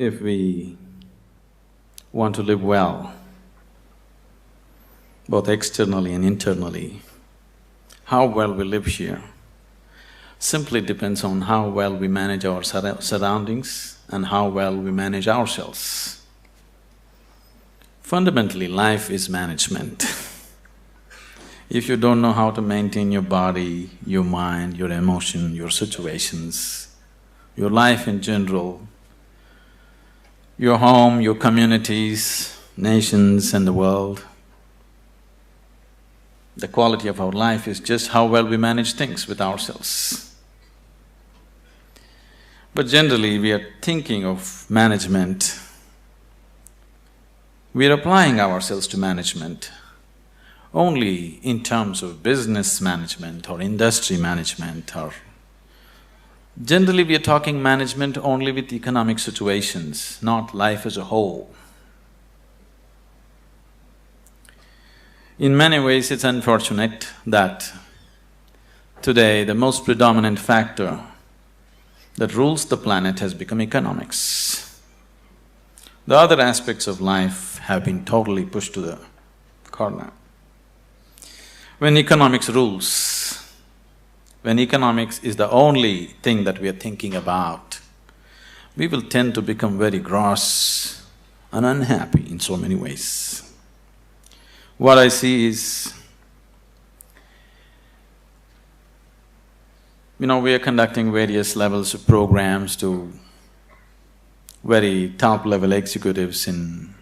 if we want to live well, both externally and internally, how well we live here simply depends on how well we manage our surroundings and how well we manage ourselves. Fundamentally, life is management. If you don't know how to maintain your body, your mind, your emotion, your situations, your life in general, your home, your communities, nations and the world, the quality of our life is just how well we manage things with ourselves. But generally, we are thinking of management, we are applying ourselves to management only in terms of business management or industry management, or generally we are talking management only with economic situations, not life as a whole. In many ways, it's unfortunate that today the most predominant factor that rules the planet has become economics. The other aspects of life have been totally pushed to the corner. When economics rules, when economics is the only thing that we are thinking about, we will tend to become very gross and unhappy in so many ways. What I see is, we are conducting various levels of programs to very top-level executives in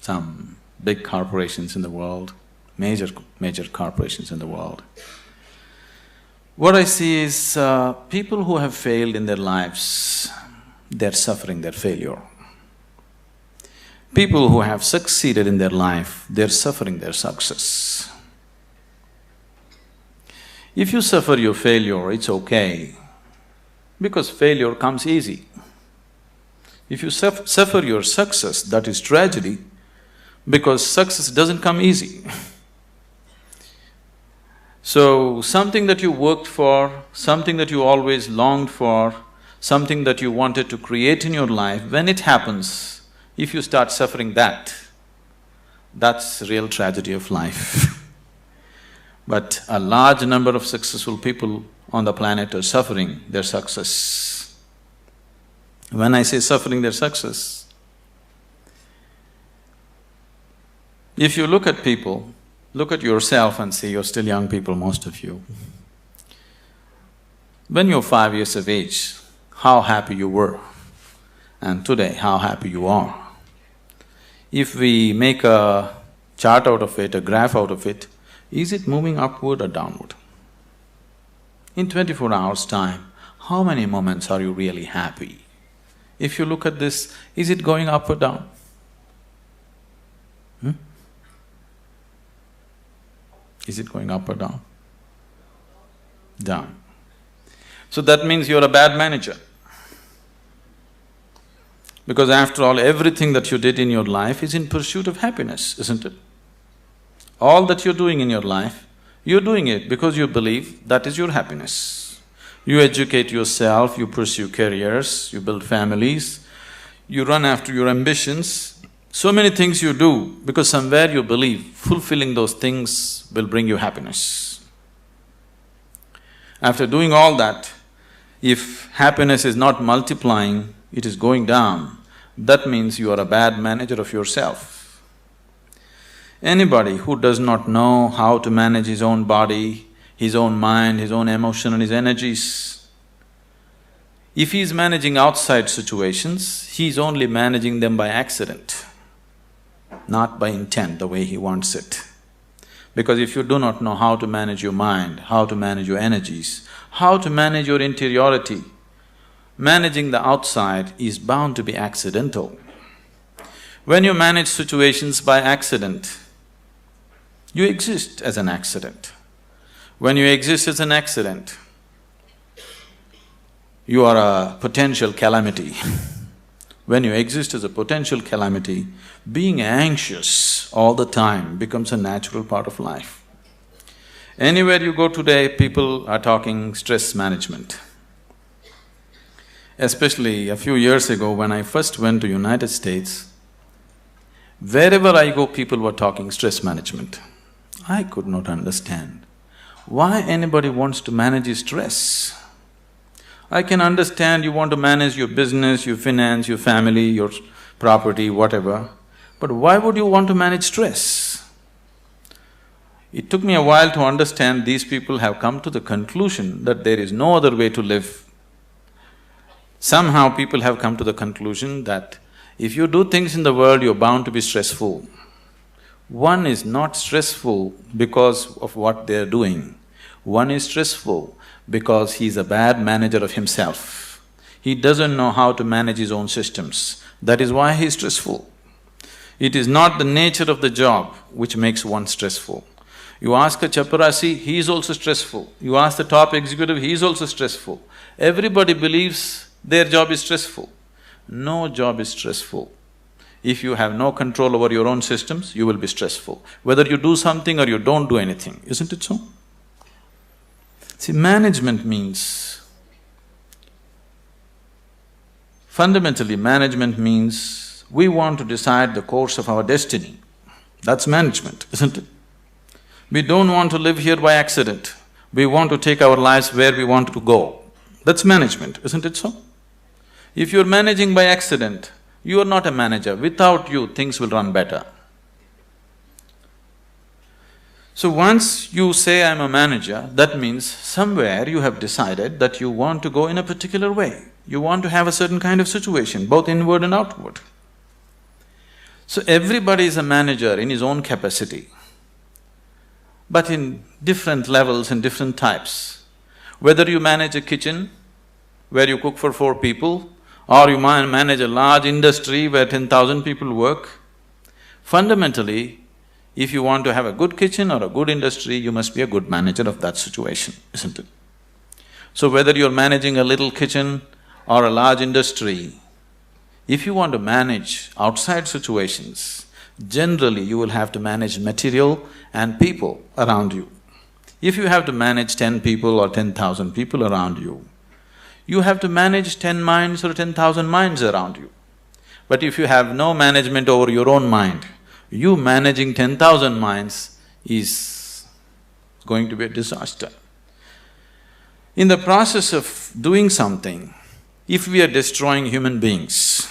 some big corporations in the world, major corporations in the world. What I see is people who have failed in their lives, they're suffering their failure. People who have succeeded in their life, they're suffering their success. If you suffer your failure, it's okay, because failure comes easy. If you suffer your success, that is tragedy, because success doesn't come easy. So, something that you worked for, something that you always longed for, something that you wanted to create in your life, when it happens, if you start suffering that, that's the real tragedy of life. But a large number of successful people on the planet are suffering their success. When I say suffering their success, if you look at people, look at yourself and see, you're still young people, most of you. When you're 5 years of age, how happy you were, and today, how happy you are. If we make a chart out of it, a graph out of it, is it moving upward or downward? In 24 hours' time, how many moments are you really happy? If you look at this, is it going up or down? Is it going up or down? Down. So that means you're a bad manager. Because after all, everything that you did in your life is in pursuit of happiness, isn't it? All that you're doing in your life, you're doing it because you believe that is your happiness. You educate yourself, you pursue careers, you build families, you run after your ambitions. So many things you do because somewhere you believe fulfilling those things will bring you happiness. After doing all that, if happiness is not multiplying, it is going down, that means you are a bad manager of yourself. Anybody who does not know how to manage his own body, his own mind, his own emotion and his energies, if he is managing outside situations, he is only managing them by accident, not by intent, the way he wants it. Because if you do not know how to manage your mind, how to manage your energies, how to manage your interiority, managing the outside is bound to be accidental. When you manage situations by accident, you exist as an accident. When you exist as an accident, you are a potential calamity. When you exist as a potential calamity, being anxious all the time becomes a natural part of life. Anywhere you go today, people are talking stress management. Especially a few years ago when I first went to United States, wherever I go, people were talking stress management. I could not understand why anybody wants to manage his stress. I can understand you want to manage your business, your finance, your family, your property, whatever, but why would you want to manage stress? It took me a while to understand these people have come to the conclusion that there is no other way to live. Somehow people have come to the conclusion that if you do things in the world, you're bound to be stressful. One is not stressful because of what they're doing. One is stressful because he's a bad manager of himself. He doesn't know how to manage his own systems. That is why he's stressful. It is not the nature of the job which makes one stressful. You ask a chaparasi, he is also stressful. You ask the top executive, he is also stressful. Everybody believes their job is stressful. No job is stressful. If you have no control over your own systems, you will be stressful. Whether you do something or you don't do anything, isn't it so? See, management means… fundamentally, management means we want to decide the course of our destiny. That's management, isn't it? We don't want to live here by accident. We want to take our lives where we want to go. That's management, isn't it so? If you're managing by accident, you are not a manager. Without you, things will run better. So once you say, I'm a manager, that means somewhere you have decided that you want to go in a particular way. You want to have a certain kind of situation, both inward and outward. So everybody is a manager in his own capacity, but in different levels and different types. Whether you manage a kitchen where you cook for 4 people, or you manage a large industry where 10,000 people work, fundamentally, if you want to have a good kitchen or a good industry, you must be a good manager of that situation, isn't it? So whether you're managing a little kitchen or a large industry, if you want to manage outside situations, generally you will have to manage material and people around you. If you have to manage 10 people or 10,000 people around you, you have to manage 10 minds or 10,000 minds around you. But if you have no management over your own mind, you managing 10,000 minds is going to be a disaster. In the process of doing something, if we are destroying human beings,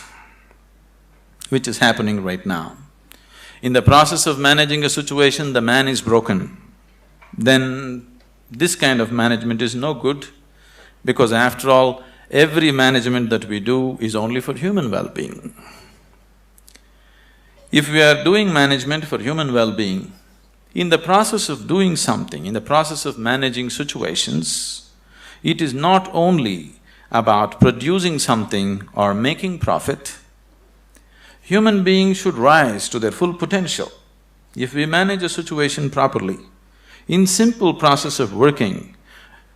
which is happening right now, in the process of managing a situation, the man is broken, then this kind of management is no good, because after all, every management that we do is only for human well-being. If we are doing management for human well-being, in the process of doing something, in the process of managing situations, it is not only about producing something or making profit. Human beings should rise to their full potential. If we manage a situation properly, in simple process of working,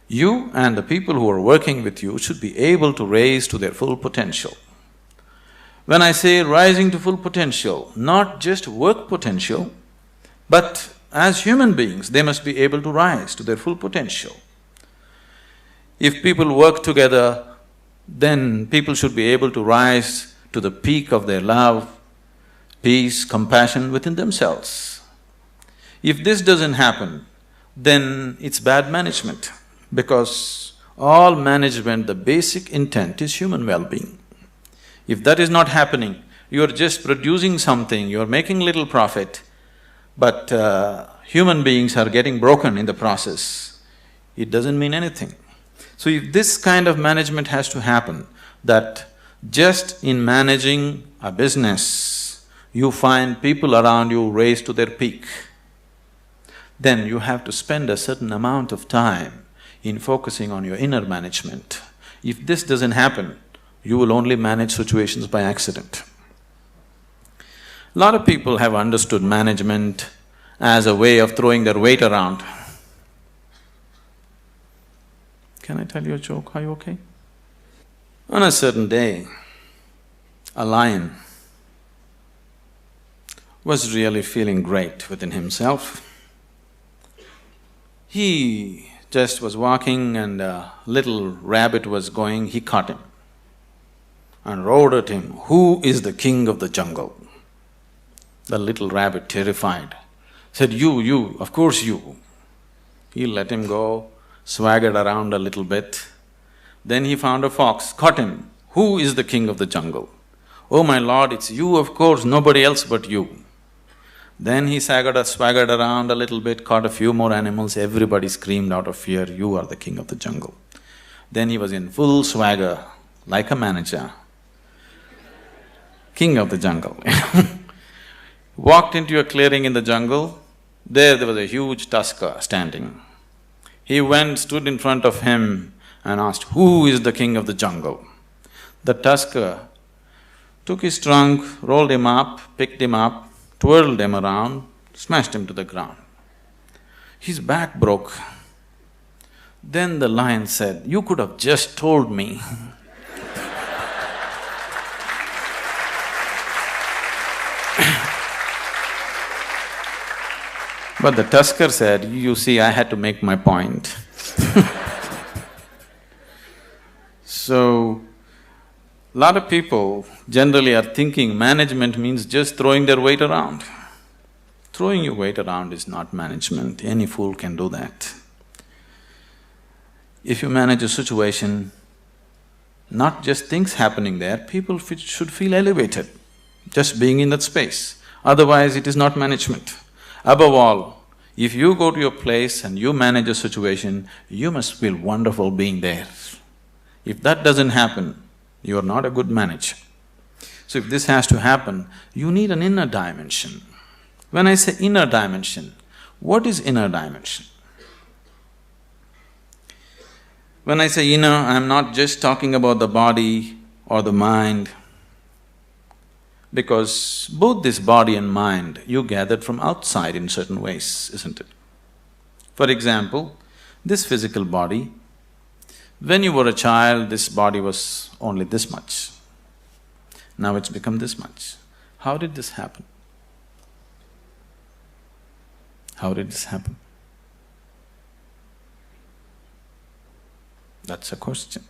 you and the people who are working with you should be able to raise to their full potential. When I say rising to full potential, not just work potential, but as human beings, they must be able to rise to their full potential. If people work together, then people should be able to rise to the peak of their love, peace, compassion within themselves. If this doesn't happen, then it's bad management, because all management, the basic intent is human well-being. If that is not happening, you're just producing something, you're making little profit, but human beings are getting broken in the process, it doesn't mean anything. So if this kind of management has to happen, that just in managing a business, you find people around you raise to their peak, then you have to spend a certain amount of time in focusing on your inner management. If this doesn't happen, you will only manage situations by accident. A lot of people have understood management as a way of throwing their weight around. Can I tell you a joke? Are you okay? On a certain day, a lion was really feeling great within himself. He just was walking and a little rabbit was going, he caught him. and roared at him, "Who is the king of the jungle?" The little rabbit, terrified, said, You, of course you." He let him go, swaggered around a little bit. Then he found a fox, caught him. "Who is the king of the jungle?" "Oh my lord, it's you, of course, nobody else but you." Then he swaggered around a little bit, caught a few more animals, everybody screamed out of fear, "You are the king of the jungle." Then he was in full swagger, like a manager, king of the jungle. Walked into a clearing in the jungle, there was a huge tusker standing. He went, stood in front of him and asked, "Who is the king of the jungle?" The tusker took his trunk, rolled him up, picked him up, twirled him around, smashed him to the ground. His back broke. Then the lion said, "You could have just told me." But the tusker said, "You see, I had to make my point." So, lot of people generally are thinking management means just throwing their weight around. Throwing your weight around is not management, any fool can do that. If you manage a situation, not just things happening there, people should feel elevated, just being in that space. Otherwise, it is not management. Above all, if you go to your place and you manage a situation, you must feel wonderful being there. If that doesn't happen, you are not a good manager. So if this has to happen, you need an inner dimension. When I say inner dimension, what is inner dimension? When I say inner, I'm not just talking about the body or the mind, because both this body and mind you gathered from outside in certain ways, isn't it? For example, this physical body, when you were a child, this body was only this much. Now it's become this much. How did this happen? How did this happen? That's a question.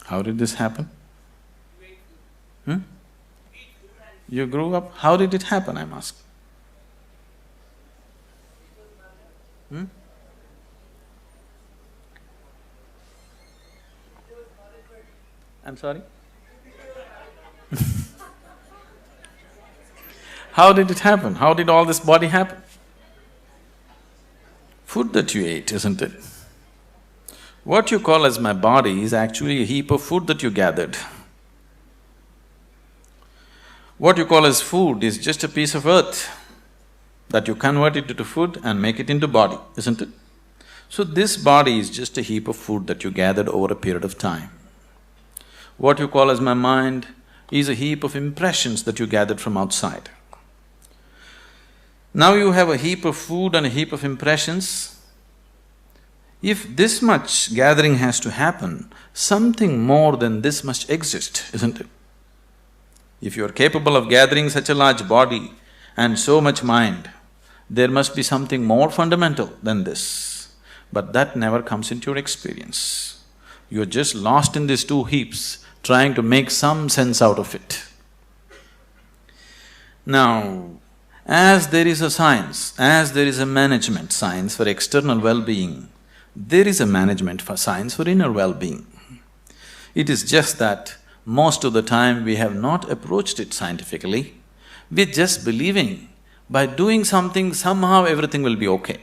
How did this happen? You grew up, how did it happen, I'm asking? I'm sorry? How did it happen? How did all this body happen? Food that you ate, isn't it? What you call as my body is actually a heap of food that you gathered. What you call as food is just a piece of earth that you convert it into food and make it into body, isn't it? So this body is just a heap of food that you gathered over a period of time. What you call as my mind is a heap of impressions that you gathered from outside. Now you have a heap of food and a heap of impressions. If this much gathering has to happen, something more than this must exist, isn't it? If you are capable of gathering such a large body and so much mind, there must be something more fundamental than this. But that never comes into your experience. You're just lost in these two heaps, trying to make some sense out of it. Now, as there is a science, as there is a management science for external well-being, there is a management for science for inner well-being. It is just that most of the time we have not approached it scientifically, we're just believing by doing something somehow everything will be okay.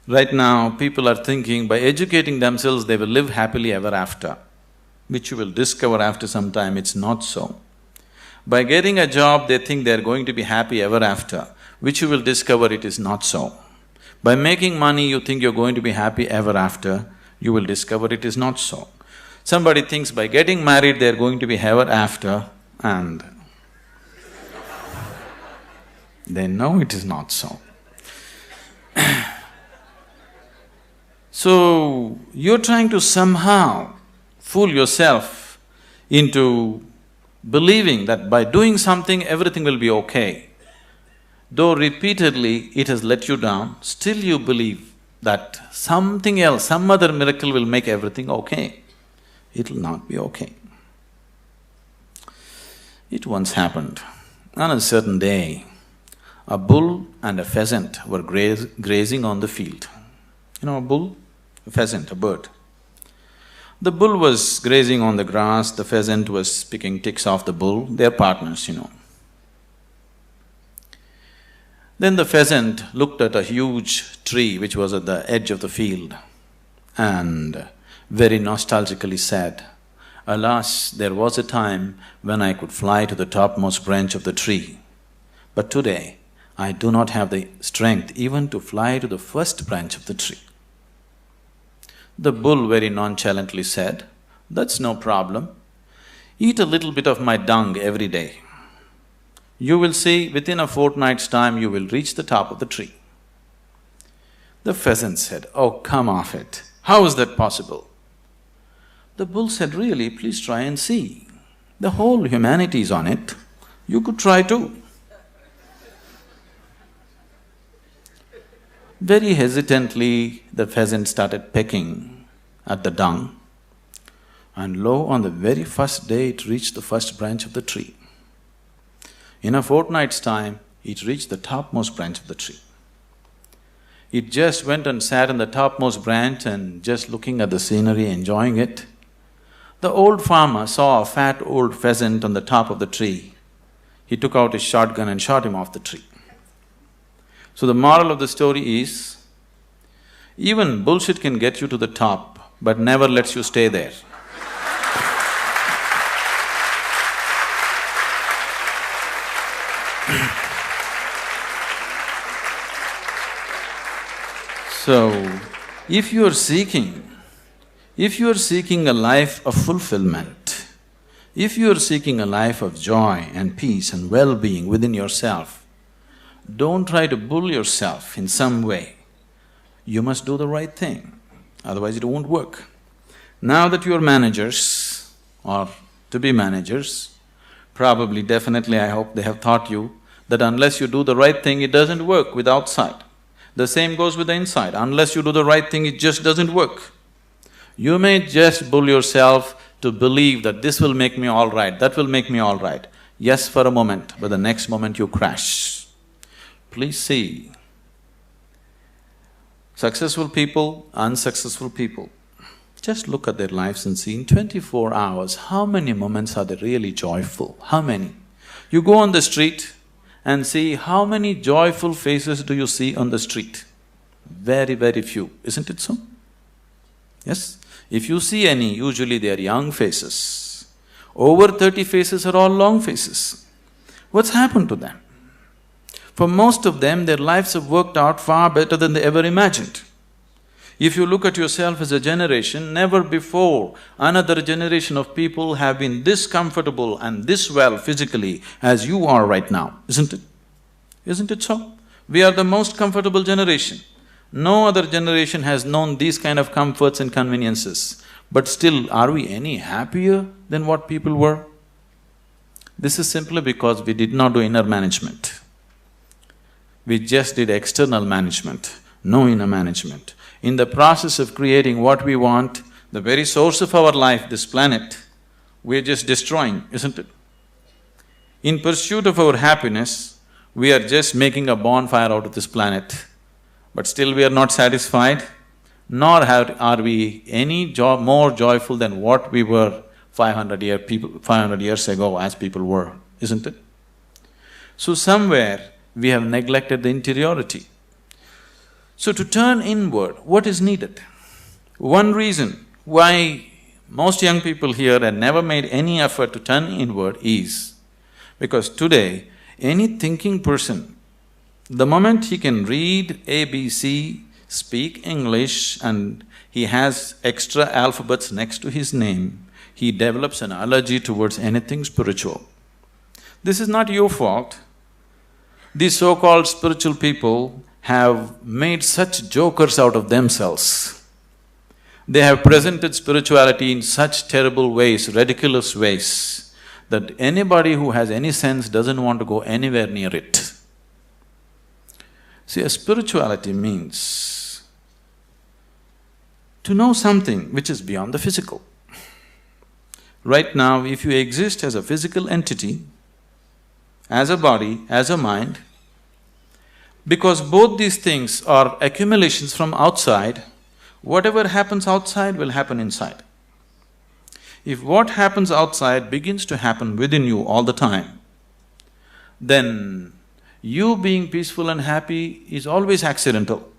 Right now, people are thinking by educating themselves they will live happily ever after, which you will discover after some time it's not so. By getting a job, they think they're going to be happy ever after, which you will discover it is not so. By making money, you think you're going to be happy ever after, you will discover it is not so. Somebody thinks by getting married they're going to be ever after, and they know it is not so. So, you're trying to somehow fool yourself into believing that by doing something everything will be okay. Though repeatedly it has let you down, still you believe that something else, some other miracle will make everything okay. It'll not be okay. It once happened. On a certain day, a bull and a pheasant were grazing on the field. You know a bull? A pheasant, a bird. The bull was grazing on the grass, the pheasant was picking ticks off the bull, they're partners, Then the pheasant looked at a huge tree which was at the edge of the field and very nostalgically said, "Alas, there was a time when I could fly to the topmost branch of the tree, but today I do not have the strength even to fly to the first branch of the tree." The bull very nonchalantly said, "That's no problem. Eat a little bit of my dung every day. You will see, within a fortnight's time you will reach the top of the tree." The pheasant said, "Oh, come off it. How is that possible?" The bull said, "Really, please try and see. The whole humanity is on it. You could try too." Very hesitantly, the pheasant started pecking at the dung, and lo, on the very first day it reached the first branch of the tree. In a fortnight's time, it reached the topmost branch of the tree. It just went and sat on the topmost branch and just looking at the scenery, enjoying it. The old farmer saw a fat old pheasant on the top of the tree. He took out his shotgun and shot him off the tree. So the moral of the story is, even bullshit can get you to the top, but never lets you stay there. So, if you are seeking a life of fulfillment, if you are seeking a life of joy and peace and well-being within yourself, don't try to bull yourself in some way. You must do the right thing, otherwise it won't work. Now that you are managers or to be managers, probably, definitely, I hope they have taught you that unless you do the right thing, it doesn't work with outside. The same goes with the inside. Unless you do the right thing, it just doesn't work. You may just bull yourself to believe that this will make me all right, that will make me all right. Yes, for a moment, but the next moment you crash. Please see, successful people, unsuccessful people, just look at their lives and see in 24 hours, how many moments are they really joyful? How many? You go on the street and see how many joyful faces do you see on the street? Very, very few, isn't it so? Yes? If you see any, usually they are young faces. Over 30 faces are all long faces. What's happened to them? For most of them, their lives have worked out far better than they ever imagined. If you look at yourself as a generation, never before another generation of people have been this comfortable and this well physically as you are right now, isn't it? Isn't it so? We are the most comfortable generation. No other generation has known these kind of comforts and conveniences. But still, are we any happier than what people were? This is simply because we did not do inner management. We just did external management, no inner management. In the process of creating what we want, the very source of our life, this planet, we're just destroying, isn't it? In pursuit of our happiness, we are just making a bonfire out of this planet, but still we are not satisfied, nor are we any more joyful than what we were 500 years ago as people were, isn't it? So somewhere, we have neglected the interiority. So to turn inward, what is needed? One reason why most young people here have never made any effort to turn inward is because today, any thinking person, the moment he can read ABC, speak English and he has extra alphabets next to his name, he develops an allergy towards anything spiritual. This is not your fault. These so-called spiritual people have made such jokers out of themselves. They have presented spirituality in such terrible ways, ridiculous ways, that anybody who has any sense doesn't want to go anywhere near it. See, a spirituality means to know something which is beyond the physical. Right now, if you exist as a physical entity, as a body, as a mind, because both these things are accumulations from outside, whatever happens outside will happen inside. If what happens outside begins to happen within you all the time, then you being peaceful and happy is always accidental,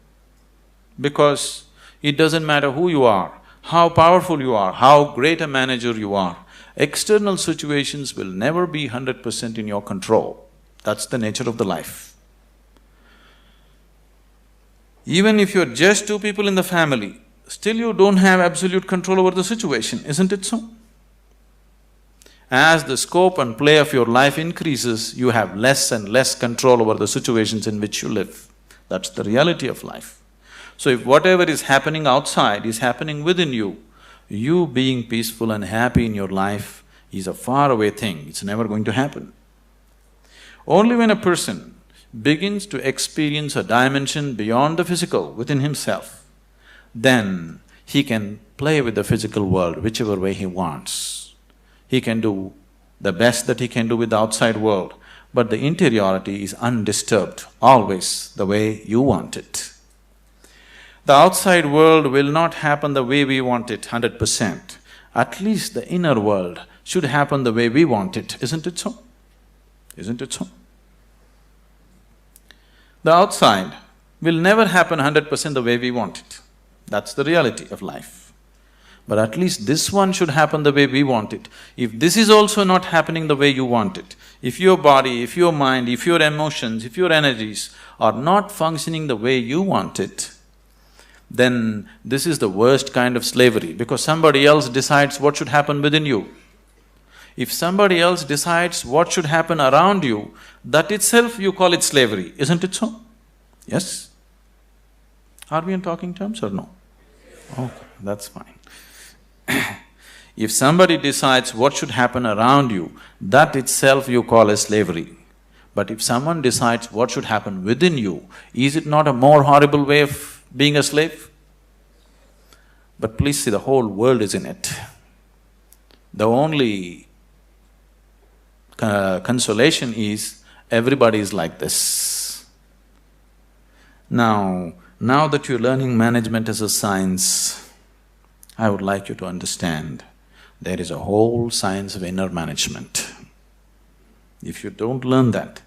because it doesn't matter who you are, how powerful you are, how great a manager you are, external situations will never be 100% in your control. That's the nature of the life. Even if you're just two people in the family, still you don't have absolute control over the situation, isn't it so? As the scope and play of your life increases, you have less and less control over the situations in which you live. That's the reality of life. So if whatever is happening outside is happening within you, you being peaceful and happy in your life is a faraway thing, it's never going to happen. Only when a person begins to experience a dimension beyond the physical within himself, then he can play with the physical world whichever way he wants. He can do the best that he can do with the outside world, but the interiority is undisturbed, always the way you want it. The outside world will not happen the way we want it 100%. At least the inner world should happen the way we want it, isn't it so? Isn't it so? The outside will never happen 100% the way we want it. That's the reality of life. But at least this one should happen the way we want it. If this is also not happening the way you want it, if your body, if your mind, if your emotions, if your energies are not functioning the way you want it, then this is the worst kind of slavery, because somebody else decides what should happen within you. If somebody else decides what should happen around you, that itself you call it slavery, isn't it so? Yes? Are we in talking terms or no? Okay, that's fine. If somebody decides what should happen around you, that itself you call as slavery. But if someone decides what should happen within you, is it not a more horrible way of being a slave? But please see, the whole world is in it. The only consolation is everybody is like this. Now that you're learning management as a science, I would like you to understand there is a whole science of inner management. If you don't learn that,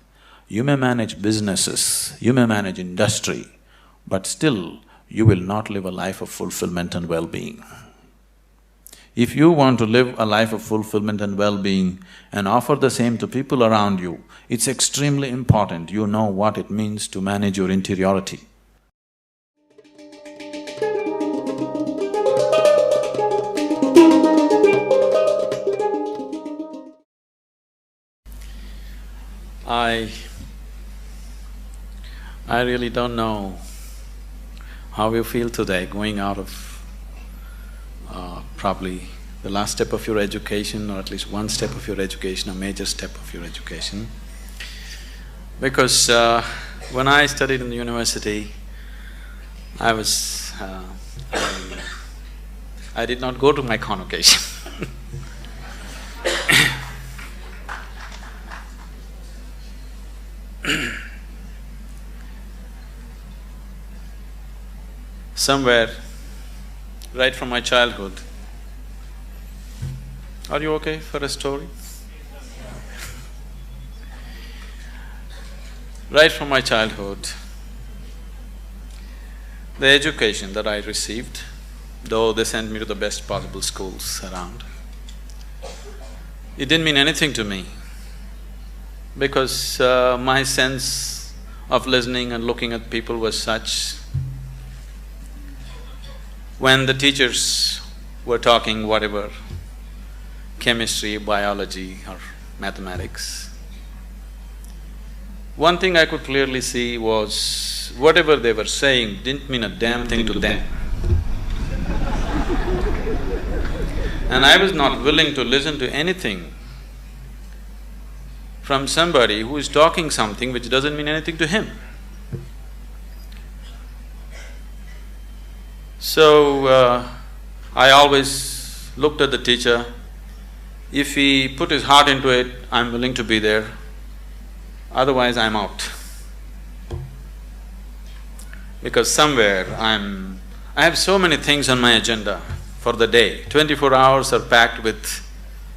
you may manage businesses, you may manage industry, but still you will not live a life of fulfillment and well-being. If you want to live a life of fulfillment and well-being and offer the same to people around you, it's extremely important you know what it means to manage your interiority. I really don't know how you feel today going out of probably the last step of your education, or at least one step of your education, a major step of your education. Because when I studied in the university, I did not go to my convocation. Somewhere, right from my childhood… Are you okay for a story? Right from my childhood, the education that I received, though they sent me to the best possible schools around, it didn't mean anything to me, because my sense of listening and looking at people was such. When the teachers were talking whatever, chemistry, biology or mathematics, one thing I could clearly see was whatever they were saying didn't mean a damn thing to them. And I was not willing to listen to anything from somebody who is talking something which doesn't mean anything to him. So, I always looked at the teacher. If he put his heart into it, I'm willing to be there. Otherwise, I'm out. Because somewhere I have so many things on my agenda for the day. 24 hours are packed with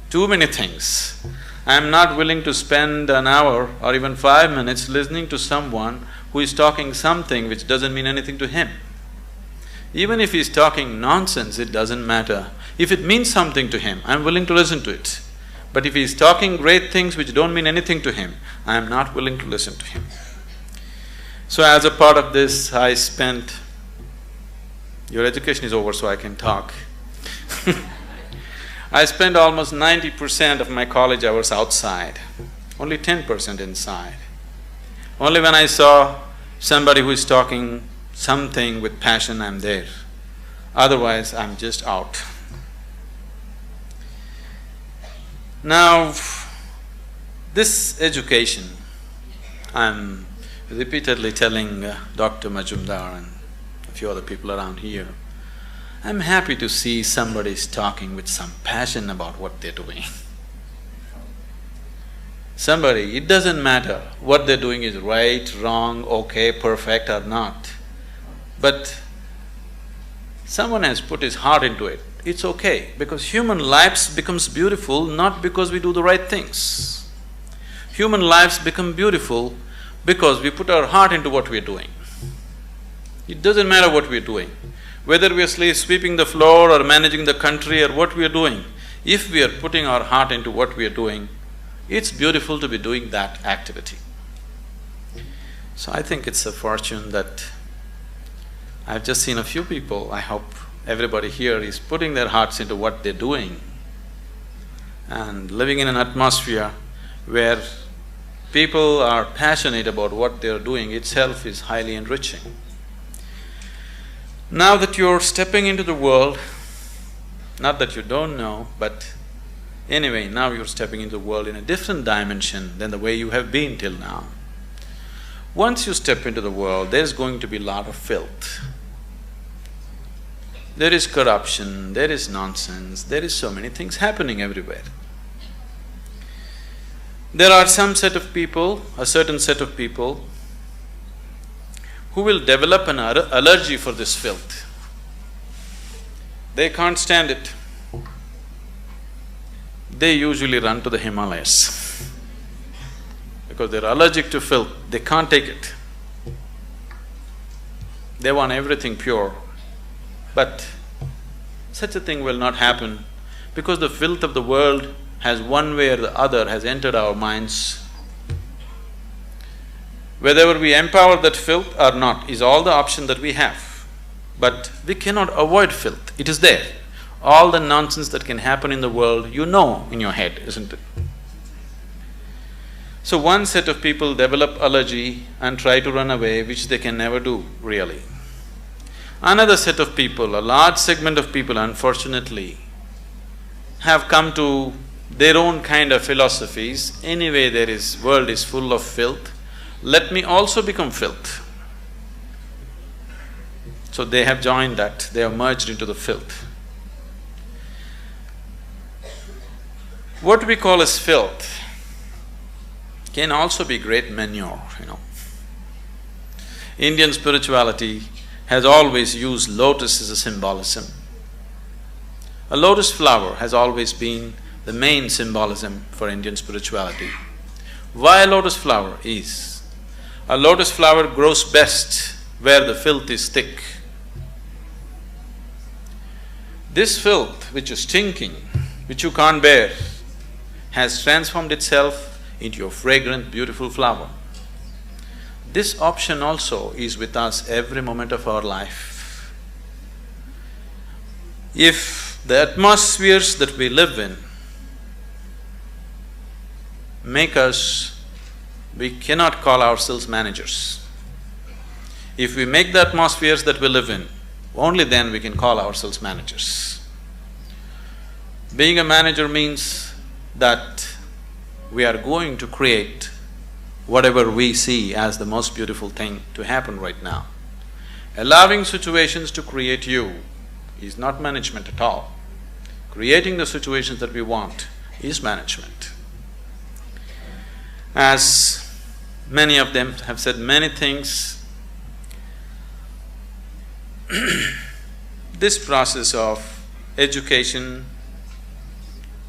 too many things. I'm not willing to spend an hour or even 5 minutes listening to someone who is talking something which doesn't mean anything to him. Even if he's talking nonsense, it doesn't matter. If it means something to him, I'm willing to listen to it. But if he's talking great things which don't mean anything to him, I am not willing to listen to him. So as a part of this, I spent… Your education is over, so I can talk. I spent almost 90% of my college hours outside, only 10% inside. Only when I saw somebody who is talking something with passion, I'm there. Otherwise, I'm just out. Now, this education, I'm repeatedly telling Dr. Majumdar and a few other people around here, I'm happy to see somebody's talking with some passion about what they're doing. Somebody, it doesn't matter what they're doing is right, wrong, okay, perfect or not. But someone has put his heart into it, it's okay, because human lives becomes beautiful not because we do the right things. Human lives become beautiful because we put our heart into what we're doing. It doesn't matter what we're doing, whether we are sweeping the floor or managing the country or what we are doing, if we are putting our heart into what we are doing, it's beautiful to be doing that activity. So I think it's a fortune that I've just seen a few people, I hope everybody here is putting their hearts into what they're doing and living in an atmosphere where people are passionate about what they're doing itself is highly enriching. Now that you're stepping into the world, not that you don't know, but anyway, now you're stepping into the world in a different dimension than the way you have been till now. Once you step into the world, there's going to be a lot of filth. There is corruption, there is nonsense, there is so many things happening everywhere. There are some set of people, a certain set of people, who will develop an allergy for this filth. They can't stand it. They usually run to the Himalayas because they're allergic to filth, they can't take it. They want everything pure. But such a thing will not happen because the filth of the world has one way or the other has entered our minds. Whether we empower that filth or not is all the option that we have. But we cannot avoid filth, it is there. All the nonsense that can happen in the world, you know in your head, isn't it? So one set of people develop allergy and try to run away, which they can never do, really. Another set of people, a large segment of people, unfortunately, have come to their own kind of philosophies. Anyway, world is full of filth, let me also become filth. So they have joined that, they have merged into the filth. What we call as filth can also be great manure, Indian spirituality has always used lotus as a symbolism. A lotus flower has always been the main symbolism for Indian spirituality. Why a lotus flower is? A lotus flower grows best where the filth is thick. This filth which is stinking, which you can't bear, has transformed itself into a fragrant, beautiful flower. This option also is with us every moment of our life. If the atmospheres that we live in make us… we cannot call ourselves managers. If we make the atmospheres that we live in, only then we can call ourselves managers. Being a manager means that we are going to create whatever we see as the most beautiful thing to happen right now. Allowing situations to create you is not management at all. Creating the situations that we want is management. As many of them have said many things, this process of education,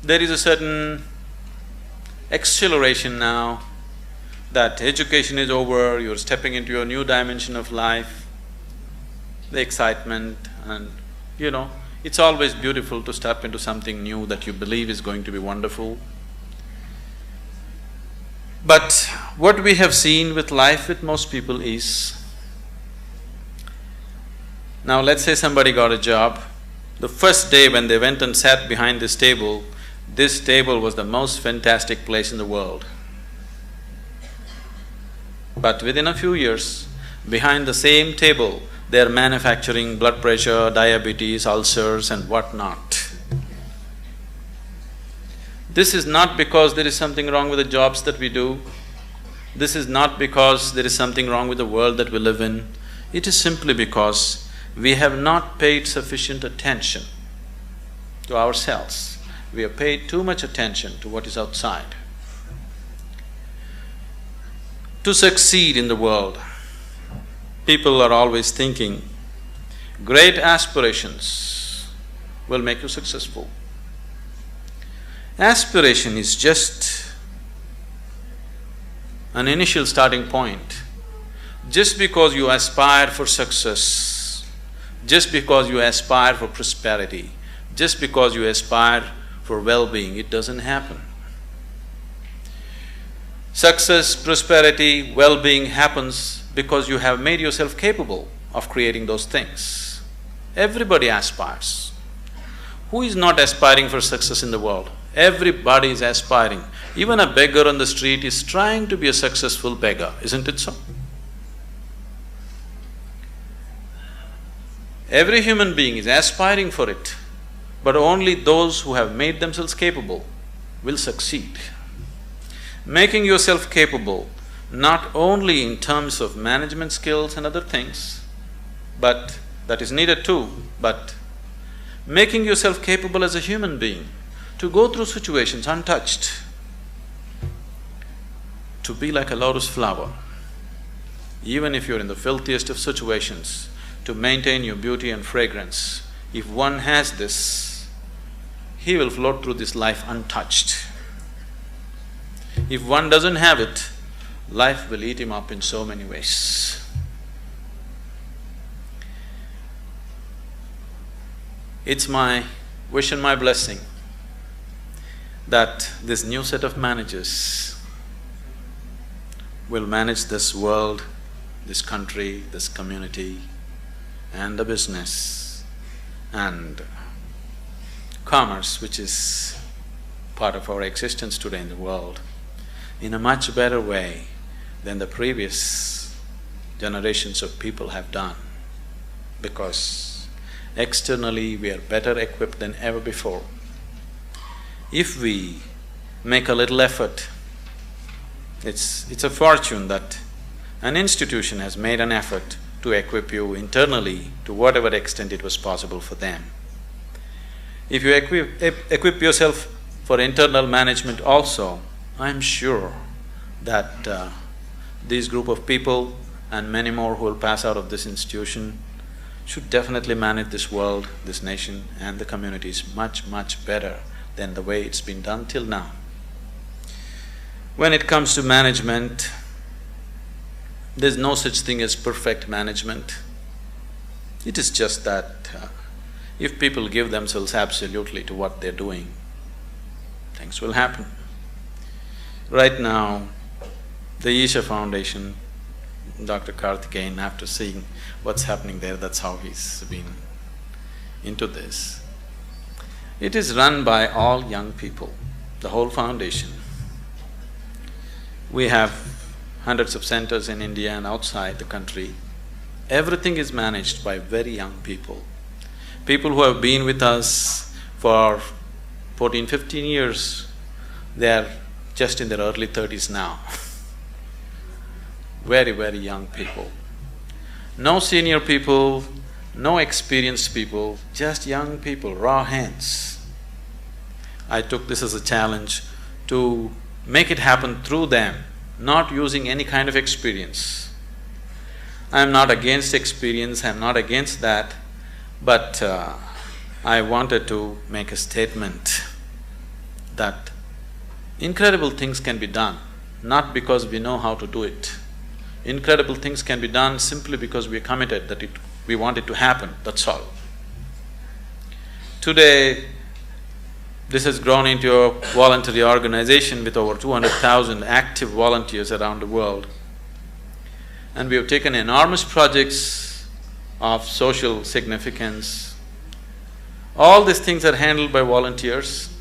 there is a certain acceleration now that education is over, you're stepping into a new dimension of life, the excitement, and it's always beautiful to step into something new that you believe is going to be wonderful. But what we have seen with life with most people is, now let's say somebody got a job, the first day when they went and sat behind this table was the most fantastic place in the world. But within a few years, behind the same table, they're manufacturing blood pressure, diabetes, ulcers and whatnot. This is not because there is something wrong with the jobs that we do. This is not because there is something wrong with the world that we live in. It is simply because we have not paid sufficient attention to ourselves. We have paid too much attention to what is outside. To succeed in the world, people are always thinking, great aspirations will make you successful. Aspiration is just an initial starting point. Just because you aspire for success, just because you aspire for prosperity, just because you aspire for well-being, it doesn't happen. Success, prosperity, well-being happens because you have made yourself capable of creating those things. Everybody aspires. Who is not aspiring for success in the world? Everybody is aspiring. Even a beggar on the street is trying to be a successful beggar, isn't it so? Every human being is aspiring for it, but only those who have made themselves capable will succeed. Making yourself capable not only in terms of management skills and other things, but that is needed too, but making yourself capable as a human being to go through situations untouched, to be like a lotus flower, even if you're in the filthiest of situations, to maintain your beauty and fragrance. If one has this, he will float through this life untouched. If one doesn't have it, life will eat him up in so many ways. It's my wish and my blessing that this new set of managers will manage this world, this country, this community, and the business and commerce, which is part of our existence today in the world, in a much better way than the previous generations of people have done, because externally we are better equipped than ever before. If we make a little effort, it's a fortune that an institution has made an effort to equip you internally to whatever extent it was possible for them. If you equip yourself for internal management also, I'm sure that this group of people and many more who will pass out of this institution should definitely manage this world, this nation and the communities much, much better than the way it's been done till now. When it comes to management, there's no such thing as perfect management. It is just that if people give themselves absolutely to what they're doing, things will happen. Right now, the Isha Foundation, Dr. Karthikeyan, after seeing what's happening there, that's how he's been into this. It is run by all young people, the whole foundation. We have hundreds of centers in India and outside the country. Everything is managed by very young people. People who have been with us for 14, 15 years, they are just in their early 30s now. Very, very young people. No senior people, no experienced people, just young people, raw hands. I took this as a challenge to make it happen through them, not using any kind of experience. I'm not against experience, I'm not against that, but I wanted to make a statement that incredible things can be done, not because we know how to do it. Incredible things can be done simply because we are committed that we want it to happen, that's all. Today, this has grown into a voluntary organization with over 200,000 active volunteers around the world. And we have taken enormous projects of social significance. All these things are handled by volunteers.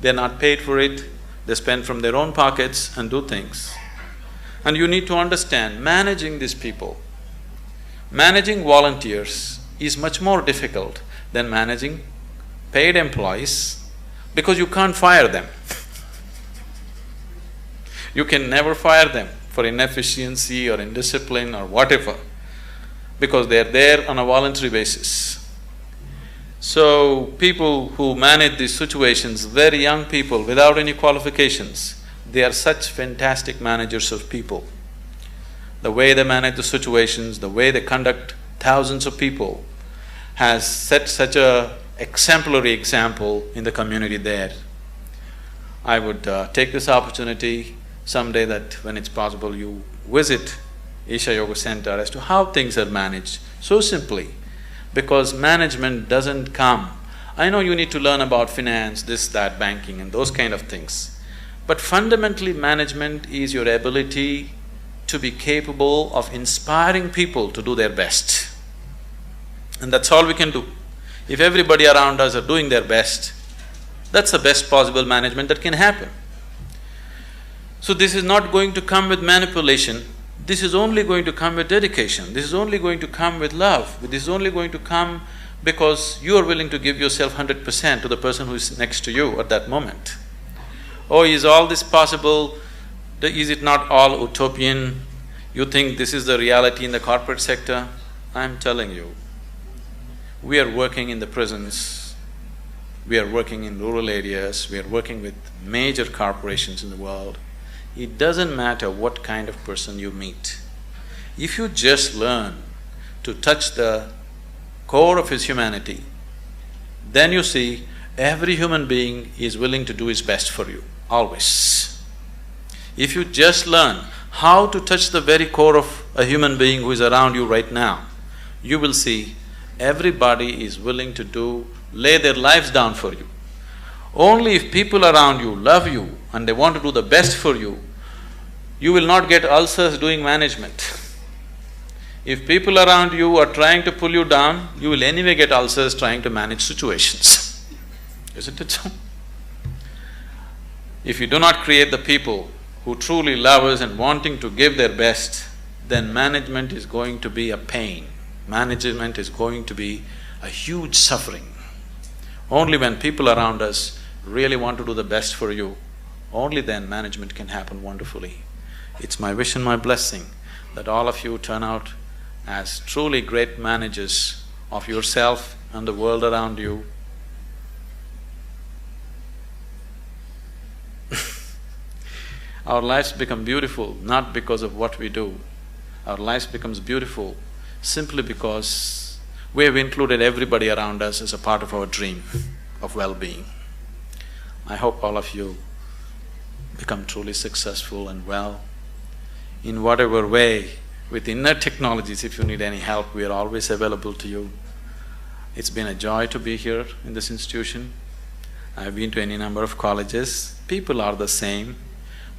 They're not paid for it, they spend from their own pockets and do things. And you need to understand, managing these people, managing volunteers is much more difficult than managing paid employees because you can't fire them. You can never fire them for inefficiency or indiscipline or whatever, because they're there on a voluntary basis. So, people who manage these situations, very young people without any qualifications, they are such fantastic managers of people. The way they manage the situations, the way they conduct thousands of people has set such a exemplary example in the community there. I would take this opportunity someday that when it's possible you visit Isha Yoga Center as to how things are managed, so simply, because management doesn't come… I know you need to learn about finance, this, that, banking and those kind of things, but fundamentally management is your ability to be capable of inspiring people to do their best. And that's all we can do. If everybody around us are doing their best, that's the best possible management that can happen. So this is not going to come with manipulation, this is only going to come with dedication, this is only going to come with love, this is only going to come because you are willing to give yourself 100% to the person who is next to you at that moment. Oh, is all this possible? Is it not all utopian? You think this is the reality in the corporate sector? I'm telling you, we are working in the prisons, we are working in rural areas, we are working with major corporations in the world. It doesn't matter what kind of person you meet. If you just learn to touch the core of his humanity, then you see every human being is willing to do his best for you, always. If you just learn how to touch the very core of a human being who is around you right now, you will see everybody is willing to lay their lives down for you. Only if people around you love you and they want to do the best for you, you will not get ulcers doing management. If people around you are trying to pull you down, you will anyway get ulcers trying to manage situations. Isn't it so? If you do not create the people who truly love us and wanting to give their best, then management is going to be a pain. Management is going to be a huge suffering. Only when people around us really want to do the best for you, only then management can happen wonderfully. It's my wish and my blessing that all of you turn out as truly great managers of yourself and the world around you. Our lives become beautiful not because of what we do. Our lives becomes beautiful simply because we have included everybody around us as a part of our dream of well-being. I hope all of you become truly successful and well. In whatever way, with inner technologies, if you need any help, we are always available to you. It's been a joy to be here in this institution. I've been to any number of colleges. People are the same,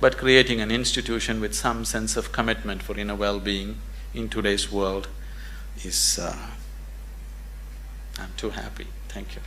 but creating an institution with some sense of commitment for inner well-being in today's world is… I'm too happy. Thank you.